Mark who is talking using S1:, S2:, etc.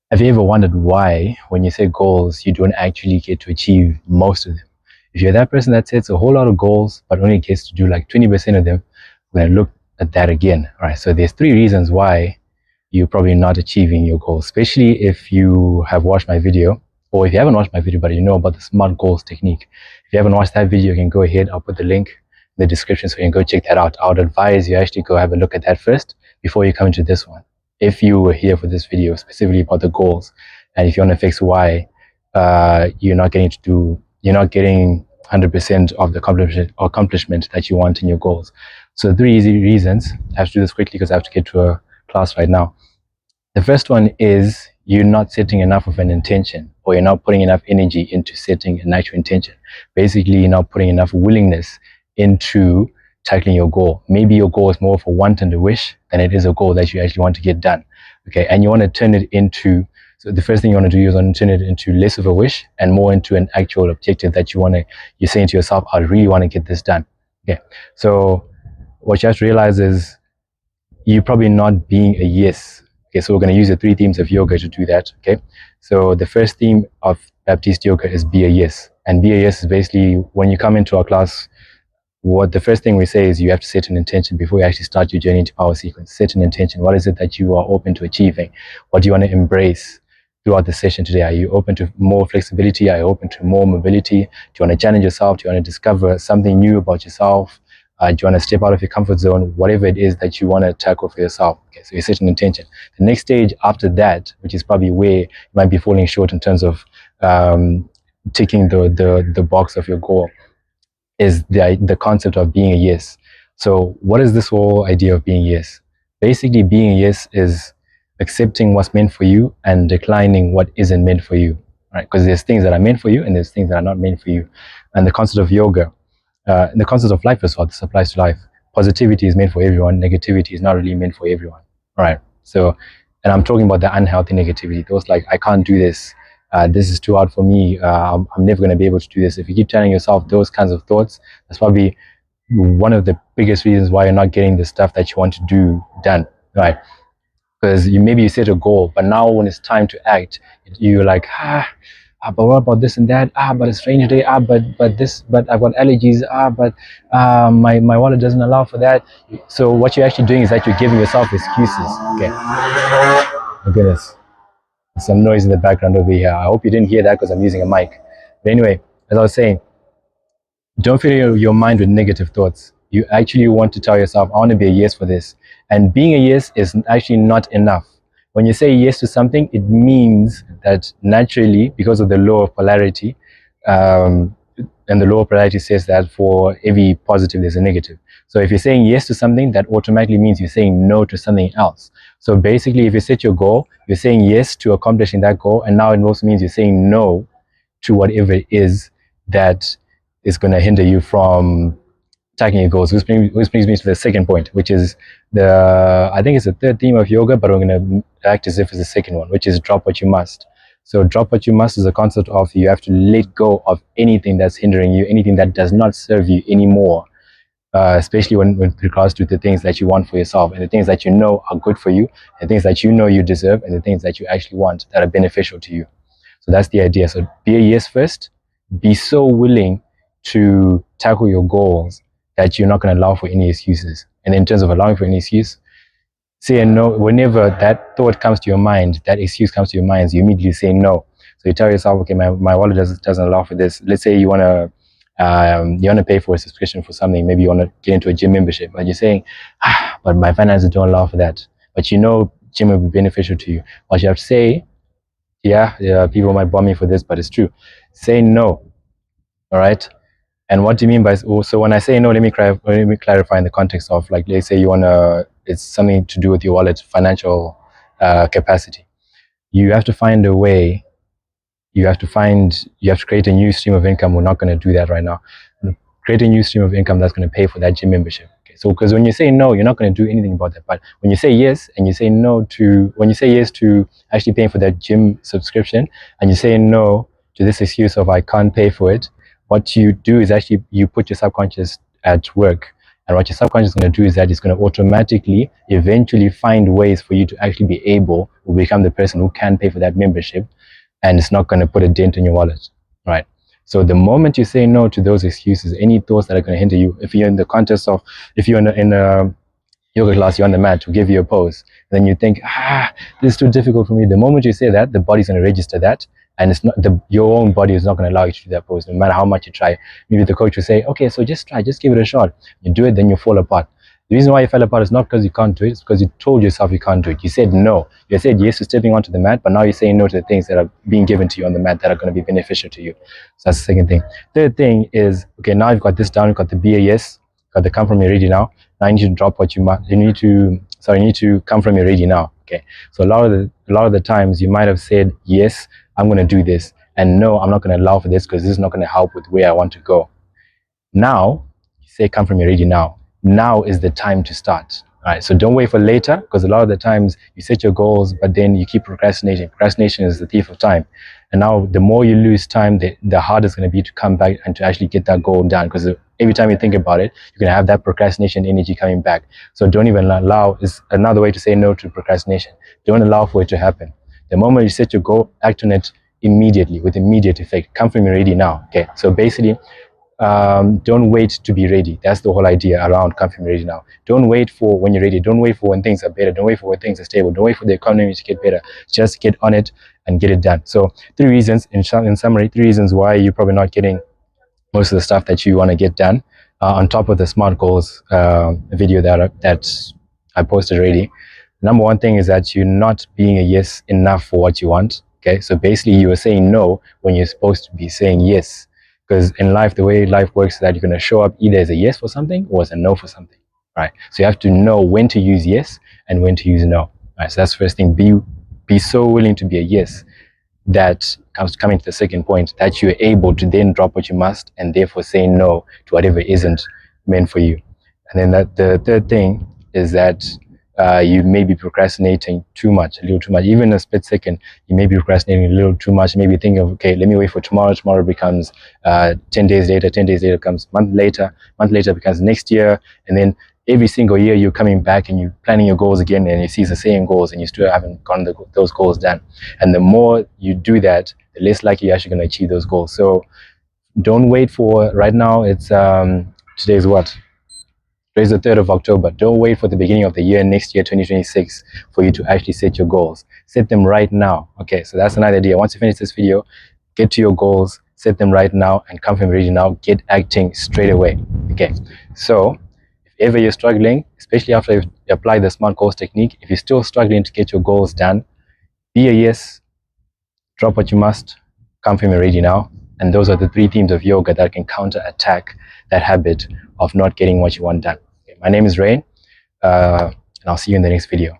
S1: Have you ever wondered why, when you set goals, you don't actually get to achieve most of them? If you're that person that sets a whole lot of goals, but only gets to do like 20% of them, we're going to look at that again. All right. So there's three reasons why you're probably not achieving your goals, especially if you have watched my video, or if you haven't watched my video, but you know about the SMART goals technique. If you haven't watched that video, you can go ahead. I'll put the link in the description so you can go check that out. I would advise you actually go have a look at that first before you come to this one. If you were here for this video specifically about the goals, and if you want to fix why you're not getting 100% of the accomplishment that you want in your goals. So three easy reasons. I have to do this quickly because I have to get to a class right now. The first one is you're not setting enough of an intention, or you're not putting enough energy into setting an actual intention. Basically, you're not putting enough willingness into tackling your goal. Maybe your goal is more of a want and a wish than it is a goal that you actually want to get done. Okay, and you want to turn it into, so the first thing you want to do is want to turn it into less of a wish and more into an actual objective that you're saying to yourself, I really want to get this done. Okay, so what you have to realize is you're probably not being a yes. Okay, so we're going to use the three themes of yoga to do that. Okay, so the first theme of Baptist yoga is be a yes. And be a yes is basically when you come into our class, what the first thing we say is you have to set an intention before you actually start your journey into power sequence. Set an intention. What is it that you are open to achieving? What do you want to embrace throughout the session today? Are you open to more flexibility? Are you open to more mobility? Do you want to challenge yourself? Do you want to discover something new about yourself? Do you want to step out of your comfort zone? Whatever it is that you want to tackle for yourself. Okay, so you set an intention. The next stage after that, which is probably where you might be falling short in terms of ticking the box of your goal, is the concept of being a yes. So what is this whole idea of being yes? Basically, being a yes is accepting what's meant for you and declining what isn't meant for you, right? Because there's things that are meant for you and there's things that are not meant for you. And the concept of yoga, the concept of life as well, this applies to life. Positivity is meant for everyone. Negativity is not really meant for everyone, right? So, and I'm talking about the unhealthy negativity. Those like, I can't do this. This is too hard for me. I'm never going to be able to do this. If you keep telling yourself those kinds of thoughts, that's probably one of the biggest reasons why you're not getting the stuff that you want to do done, right? Because maybe you set a goal, but now when it's time to act, you're like, but what about this and that? But it's rainy today. But I've got allergies. But my wallet doesn't allow for that. So what you're actually doing is that you're giving yourself excuses. Okay. My goodness. Some noise in the background over here. I hope you didn't hear that because I'm using a mic. But anyway, as I was saying, don't fill your mind with negative thoughts. You actually want to tell yourself, I want to be a yes for this. And being a yes is actually not enough. When you say yes to something, it means that naturally, because of the law of polarity, and the law of polarity says that for every positive, there's a negative. So if you're saying yes to something, that automatically means you're saying no to something else. So basically, if you set your goal, you're saying yes to accomplishing that goal, and now it also means you're saying no to whatever it is that is going to hinder you from tackling your goals, which brings me to the second point, which is I think it's the third theme of yoga, but we're going to act as if it's the second one, which is drop what you must. So drop what you must is a concept of you have to let go of anything that's hindering you, anything that does not serve you anymore, especially when with regards to the things that you want for yourself and the things that you know are good for you, the things that you know you deserve, and the things that you actually want that are beneficial to you. So that's the idea. So be a yes first. Be so willing to tackle your goals that you're not going to allow for any excuses. And in terms of allowing for any excuse, say a no. Whenever that thought comes to your mind, that excuse comes to your mind, you immediately say no. So you tell yourself, okay, my wallet doesn't allow for this. Let's say you want to pay for a subscription for something. Maybe you want to get into a gym membership, but you're saying, but my finances don't allow for that. But you know gym will be beneficial to you. What you have to say, yeah, people might bomb me for this, but it's true. Say no. All right. And what do you mean by, so when I say no, let me clarify in the context of, like, let's say it's something to do with your wallet's financial capacity. You have to find a way, you have to create a new stream of income. We're not going to do that right now. Create a new stream of income that's going to pay for that gym membership. Okay? So, because when you say no, you're not going to do anything about that. But when you say yes, and you say when you say yes to actually paying for that gym subscription, and you say no to this excuse of I can't pay for it, what you do is actually you put your subconscious at work, And what your subconscious is going to do is that it's going to automatically eventually find ways for you to actually be able to become the person who can pay for that membership, and it's not going to put a dent in your wallet, right? So the moment you say no to those excuses, any thoughts that are going to hinder you, if you're in the context of, if you're in a yoga class, you're on the mat to give you a pose, then you think, this is too difficult for me. The moment you say that, the body's going to register that, and it's not your own body is not going to allow you to do that pose, no matter how much you try. Maybe the coach will say, okay, so just try, just give it a shot. You do it, then you fall apart. The reason why you fell apart is not because you can't do it, it's because you told yourself you can't do it. You said no. You said yes to stepping onto the mat, but now you're saying no to the things that are being given to you on the mat that are going to be beneficial to you. So that's the second thing. Third thing is, okay, now you've got this down, you've got the BAS, got the come from your ready now. Now you need to drop what you must. You need to come from your ready now. Okay. So a lot of the times you might have said yes, I'm going to do this, and no, I'm not going to allow for this because this is not going to help with where I want to go. Now, you say come from your ready now. Now is the time to start. All right. So don't wait for later, because a lot of the times you set your goals, but then you keep procrastinating. Procrastination is the thief of time. And now the more you lose time, the harder it's going to be to come back and to actually get that goal done, because every time you think about it, you're going to have that procrastination energy coming back. So don't even allow, is another way to say no to procrastination. Don't allow for it to happen. The moment you set your goal, act on it immediately, with immediate effect. Come from your ready now. Okay. So basically, don't wait to be ready. That's the whole idea around come from ready now. Don't wait for when you're ready. Don't wait for when things are better. Don't wait for when things are stable. Don't wait for the economy to get better. Just get on it and get it done. So 3 reasons, in summary, 3 reasons why you're probably not getting most of the stuff that you want to get done, on top of the SMART goals video that I posted already. Number one thing is that you're not being a yes enough for what you want. Okay, so basically you are saying no when you're supposed to be saying yes. Because in life, the way life works is that you're going to show up either as a yes for something or as a no for something, right? So you have to know when to use yes and when to use no. Right? So that's the first thing. Be so willing to be a yes that coming to the second point, that you're able to then drop what you must and therefore say no to whatever isn't meant for you. And then the third thing is that you may be procrastinating too much, a little too much. Even a split second, you may be procrastinating a little too much. Maybe thinking of, okay, let me wait for tomorrow. Tomorrow becomes 10 days later. 10 days later becomes month later becomes next year. And then every single year you're coming back and you're planning your goals again, and you see the same goals and you still haven't gotten those goals done. And the more you do that, the less likely you're actually going to achieve those goals. So don't wait for, right now it's, today's what? Today's the 3rd of October. Don't wait for the beginning of the year, next year, 2026, for you to actually set your goals. Set them right now. Okay, so that's another idea. Once you finish this video, get to your goals, set them right now, and come from ready now. Get acting straight away. Okay, so if ever you're struggling, especially after you've applied the SMART goals technique, if you're still struggling to get your goals done, be a yes, drop what you must, come from ready now. And those are the 3 themes of yoga that can counter-attack that habit of not getting what you want done. Okay, my name is Rayne, and I'll see you in the next video.